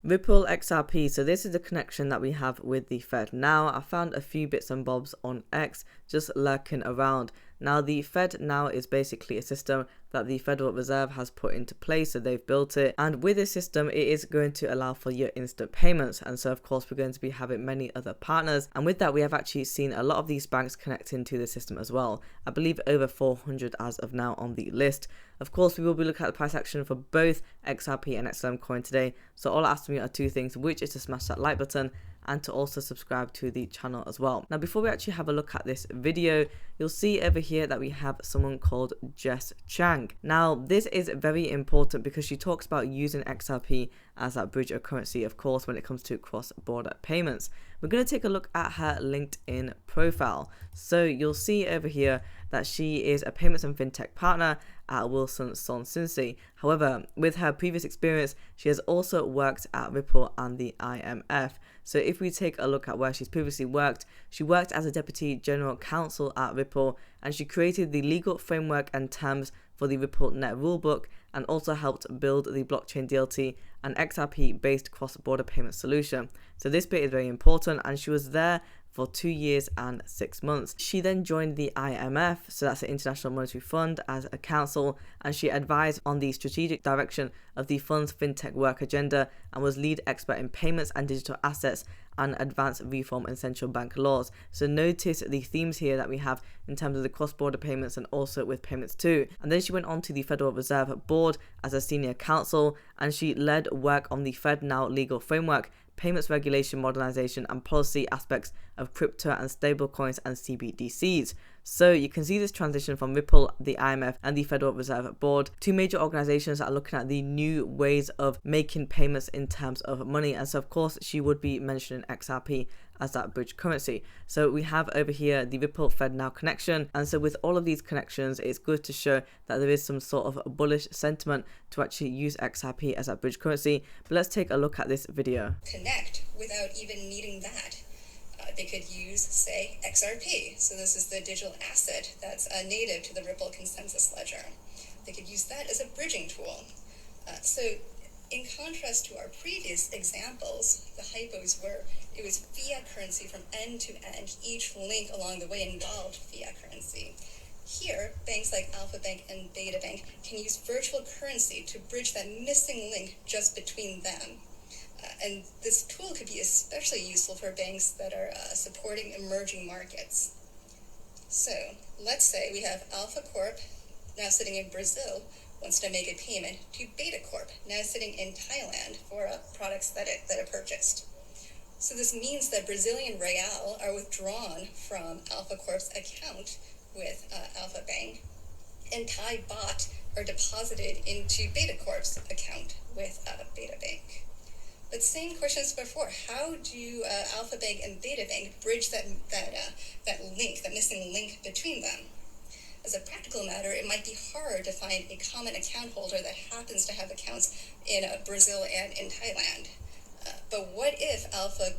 Ripple XRP, so this is the connection that we have with the Fednow. I found a few bits and bobs on X just lurking around. Now the Fednow is basically a system that the Federal Reserve has put into place, so they've built it, and with this system it is going to allow for your instant payments, and so of course we're going to be having many other partners, and with that we have actually seen a lot of these banks connecting to the system as well. I believe over 400 as of now on the list. Of course we will be looking at the price action for both XRP and XLM coin today, so all I ask from you are two things, which is to smash that like button and to also subscribe to the channel as well. Now before we actually have a look at this video, you'll see over here that we have someone called Jess Chang. Now this is very important because she talks about using XRP as that bridge of currency, of course, when it comes to cross-border payments. We're going to take a look at her LinkedIn profile. So you'll see over here that she is a payments and fintech partner at Wilson Sonsini. However, with her previous experience, she has also worked at Ripple and the IMF. So if we take a look at where she's previously worked, she worked as a deputy general counsel at Ripple, and she created the legal framework and terms for the Ripple Net Rulebook, and also helped build the blockchain DLT and XRP based cross-border payment solution. So this bit is very important, and she was there for 2 years and 6 months. She then joined the IMF, so that's the International Monetary Fund, as a counsel, and she advised on the strategic direction of the fund's fintech work agenda and was lead expert in payments and digital assets and advanced reform in central bank laws. So notice the themes here that we have in terms of the cross-border payments and also with payments too. And then she went on to the Federal Reserve Board as a senior counsel, and she led work on the Fednow legal framework, payments regulation, modernization, and policy aspects of crypto and stablecoins and CBDCs. So you can see this transition from Ripple, the IMF, and the Federal Reserve Board, two major organizations that are looking at the new ways of making payments in terms of money. And so of course she would be mentioning XRP as that bridge currency. So we have over here the Ripple Fednow connection, and so with all of these connections it's good to show that there is some sort of bullish sentiment to actually use XRP as that bridge currency. But let's take a look at this video. Connect without even needing that. They could use, say, XRP. So this is the digital asset that's native to the Ripple consensus ledger. They could use that as a bridging tool. So in contrast to our previous examples, the hypos where it was fiat currency from end to end, each link along the way involved fiat currency. Here, banks like Alpha Bank and Beta Bank can use virtual currency to bridge that missing link just between them. And this tool could be especially useful for banks that are supporting emerging markets. So let's say we have Alpha Corp, now sitting in Brazil, wants to make a payment to Beta Corp, now sitting in Thailand for products that it purchased. So this means that Brazilian real are withdrawn from Alpha Corp's account with Alpha Bank, and Thai baht are deposited into Beta Corp's account with Beta Bank. But same questions before. How do Alpha Bank and Beta Bank bridge that link, that missing link between them? As a practical matter, it might be hard to find a common account holder that happens to have accounts in Brazil and in Thailand. But what if Alpha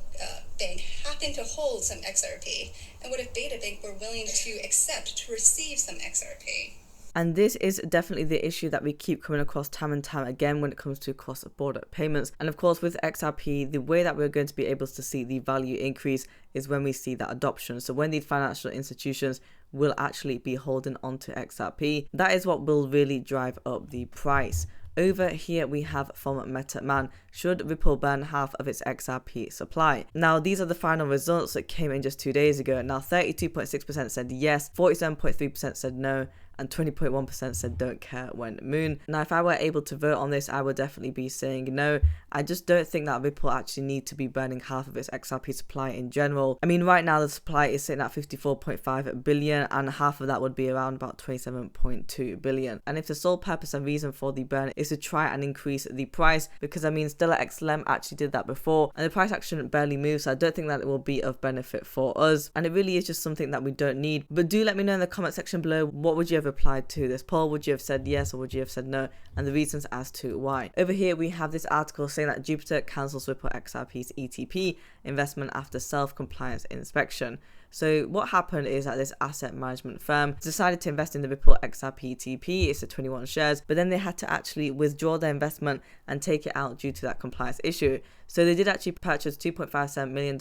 Bank happened to hold some XRP? And what if Beta Bank were willing to accept to receive some XRP? And this is definitely the issue that we keep coming across time and time again when it comes to cross-border payments. And of course with XRP, the way that we're going to be able to see the value increase is when we see that adoption. So when these financial institutions will actually be holding on to XRP, that is what will really drive up the price. Over here we have from MetaMan, should Ripple burn half of its XRP supply? Now these are the final results that came in just 2 days ago. Now 32.6% said yes, 47.3% said no, and 20.1% said don't care when moon. Now if I were able to vote on this, I would definitely be saying no. I just don't think that Ripple actually need to be burning half of its XRP supply in general. I mean right now the supply is sitting at 54.5 billion, and half of that would be around about 27.2 billion. And if the sole purpose and reason for the burn is to try and increase the price, because I mean Stellar XLM actually did that before and the price action barely moves, so I don't think that it will be of benefit for us, and it really is just something that we don't need. But do let me know in the comment section below, what would you have replied to this poll? Would you have said yes or would you have said no, and the reasons as to why. Over here we have this article saying that Jupiter cancels Ripple XRP's ETP investment after self-compliance inspection. So what happened is that this asset management firm decided to invest in the Ripple XRP ETP. It's the 21 shares, but then they had to actually withdraw their investment and take it out due to that compliance issue. So they did actually purchase $2.57 million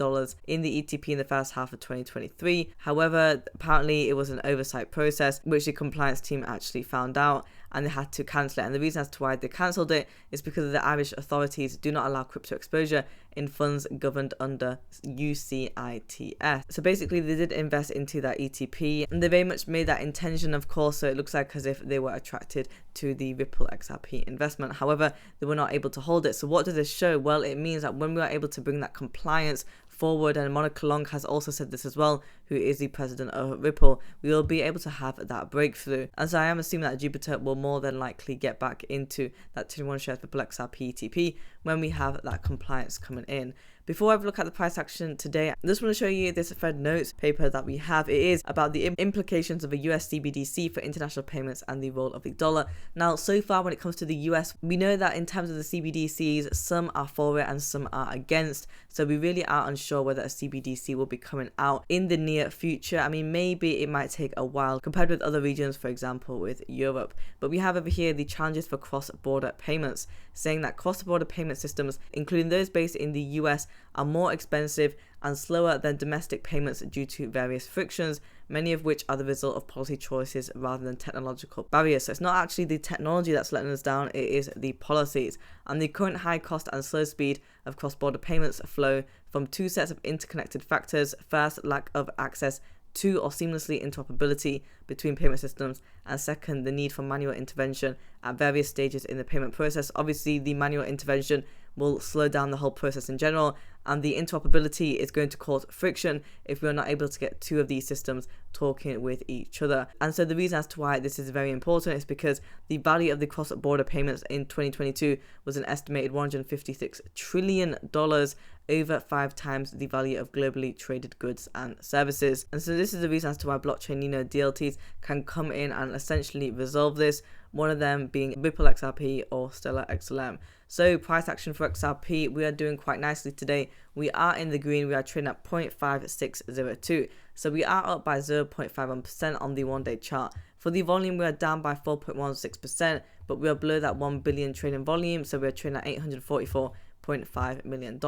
in the ETP in the first half of 2023. However, apparently it was an oversight process, which the compliance team actually found out, and they had to cancel it. And the reason as to why they cancelled it is because the Irish authorities do not allow crypto exposure in funds governed under UCITS. So basically they did invest into that ETP, and they very much made that intention, of course, so it looks like as if they were attracted to the Ripple XRP investment. However, they were not able to hold it. So what does this show? Well, it means that when we are able to bring that compliance forward, and Monica Long has also said this as well, who is the president of Ripple, we will be able to have that breakthrough. And so I am assuming that Jupiter will more than likely get back into that 21 shares Ripple XRP ETP when we have that compliance coming in. Before I look at the price action today, I just want to show you this Fed notes paper that we have. It is about the implications of a US CBDC for international payments and the role of the dollar. Now, so far when it comes to the US, we know that in terms of the CBDCs, some are for it and some are against. So we really are unsure whether a CBDC will be coming out in the near future. I mean, maybe it might take a while compared with other regions, for example, with Europe. But we have over here the challenges for cross-border payments, saying that cross-border payment systems, including those based in the US, are more expensive and slower than domestic payments due to various frictions, many of which are the result of policy choices rather than technological barriers. So it's not actually the technology that's letting us down, it is the policies. And the current high cost and slow speed of cross-border payments flow from two sets of interconnected factors. First, lack of access to or seamlessly interoperability between payment systems, and second, the need for manual intervention at various stages in the payment process. Obviously, the manual intervention will slow down the whole process in general, and the interoperability is going to cause friction if we're not able to get two of these systems talking with each other. And so the reason as to why this is very important is because the value of the cross-border payments in 2022 was an estimated $156 trillion, over 5 times the value of globally traded goods and services. And so this is the reason as to why blockchain DLTs can come in and essentially resolve this, one of them being Ripple XRP or Stellar XLM. So price action for XRP, we are doing quite nicely today. We are in the green, we are trading at 0.5602. So we are up by 0.51% on the 1-day chart. For the volume, we are down by 4.16%, but we are below that 1 billion trading volume, so we are trading at $844.5 million.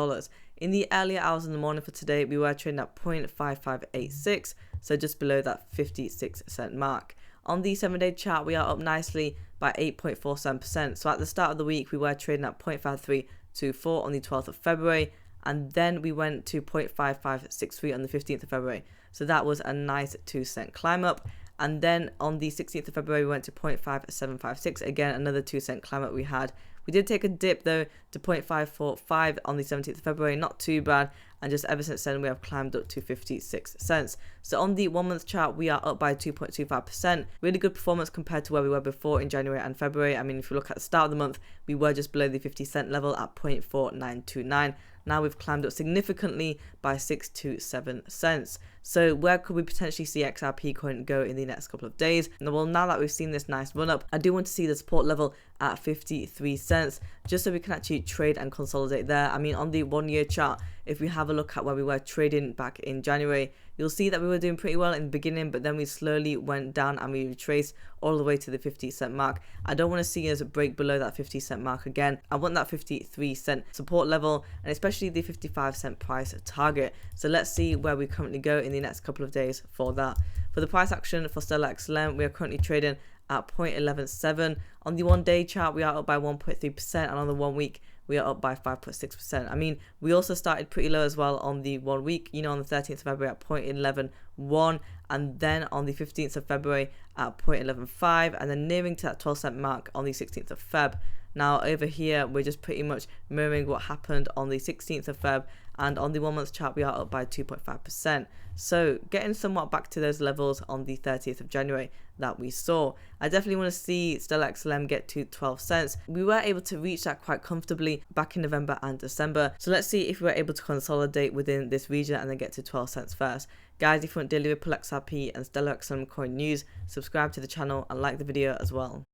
In the earlier hours in the morning for today, we were trading at 0.5586, so just below that 56-cent mark. On the 7-day chart, we are up nicely by 8.47%. So at the start of the week, we were trading at 0.5324 on the 12th of February, and then we went to 0.5563 on the 15th of February. So that was a nice 2-cent climb up. And then on the 16th of February, we went to 0.5756, again, another 2-cent climb up we had. We did take a dip though to 0.545 on the 17th of February, not too bad, and just ever since then we have climbed up to 56 cents. So on the 1 month chart, we are up by 2.25%. Really good performance compared to where we were before in January and February. I mean, if you look at the start of the month, we were just below the 50-cent level at 0.4929. Now we've climbed up significantly by 6 to 7 cents. So where could we potentially see XRP coin go in the next couple of days? Well, now that we've seen this nice run up, I do want to see the support level at 53 cents, just so we can actually trade and consolidate there. I mean, on the 1 year chart, if we have a look at where we were trading back in January, you'll see that we were doing pretty well in the beginning, but then we slowly went down and we retraced all the way to the 50-cent mark. I don't want to see us break below that 50-cent mark again. I want that 53-cent support level, and especially the 55-cent price target. So let's see where we currently go in the next couple of days for that. For the price action for Stellar XLM, we are currently trading at 0.117. On the 1 day chart, we are up by 1.3%, and on the 1 week, we are up by 5.6%. I mean, we also started pretty low as well on the 1 week, you know, on the 13th of February at 0.111, and then on the 15th of February at 0.115, and then nearing to that 12-cent mark on the 16th of Feb. Now over here, we're just pretty much mirroring what happened on the 16th of Feb, and on the 1 month chart, we are up by 2.5%. So getting somewhat back to those levels on the 30th of January that we saw. I definitely want to see Stellar XLM get to 12 cents. We were able to reach that quite comfortably back in November and December. So let's see if we're able to consolidate within this region and then get to 12 cents first. Guys, if you want daily Ripple XRP and Stellar XLM coin news, subscribe to the channel and like the video as well.